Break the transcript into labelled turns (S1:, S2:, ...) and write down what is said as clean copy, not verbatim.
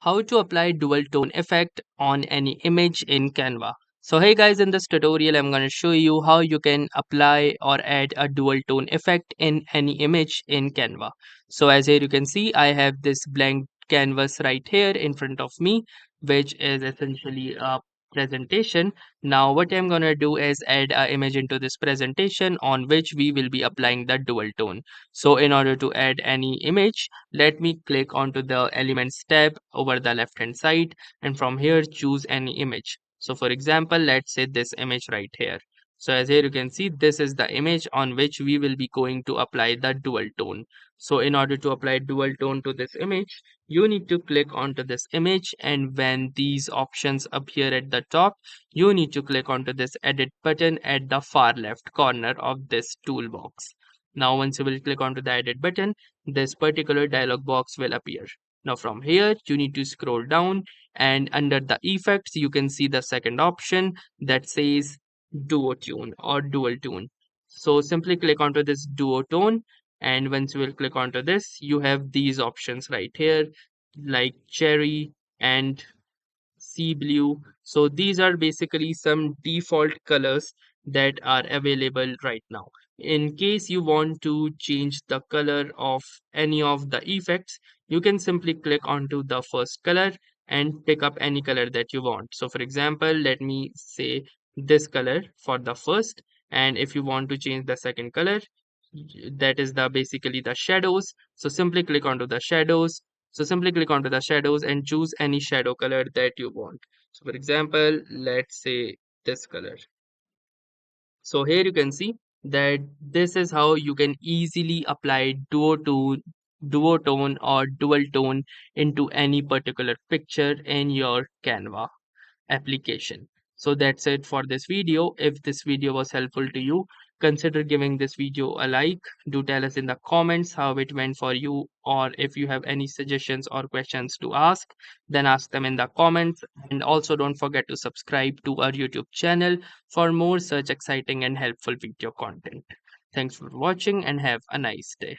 S1: How to apply dual tone effect on any image in Canva. So hey guys, in this tutorial I'm going to show you how you can apply or add a dual tone effect in any image in Canva. So as here you can see, I have this blank canvas right here in front of me, which is essentially a presentation. Now what I'm going to do is add an image into this presentation on which we will be applying the dual tone. So in order to add any image, let me click onto the Elements tab over the left hand side, and from here choose any image. So for example, let's say this image right here. So as here you can see, this is the image on which we will be going to apply the dual tone. So in order to apply dual tone to this image, you need to click onto this image, and when these options appear at the top, you need to click onto this edit button at the far left corner of this toolbox. Now once you will click onto the edit button, this particular dialog box will appear. Now from here you need to scroll down, and under the effects you can see the second option that says duotone or dual tone. So simply click onto this duotone, and once you will click onto this, you have these options right here like cherry and sea blue. So these are basically some default colors that are available right now. In case you want to change the color of any of the effects, you can simply click onto the first color and pick up any color that you want. So for example, let me say this color for the first, and if you want to change the second color, that is the basically the shadows. So simply click onto the shadows. And choose any shadow color that you want. So for example, let's say this color. So here you can see that this is how you can easily apply duotone or dual tone into any particular picture in your Canva application. So that's it for this video. If this video was helpful to you, consider giving this video a like. Do tell us in the comments how it went for you, or if you have any suggestions or questions to ask, then ask them in the comments. And also don't forget to subscribe to our YouTube channel for more such exciting and helpful video content. Thanks for watching and have a nice day.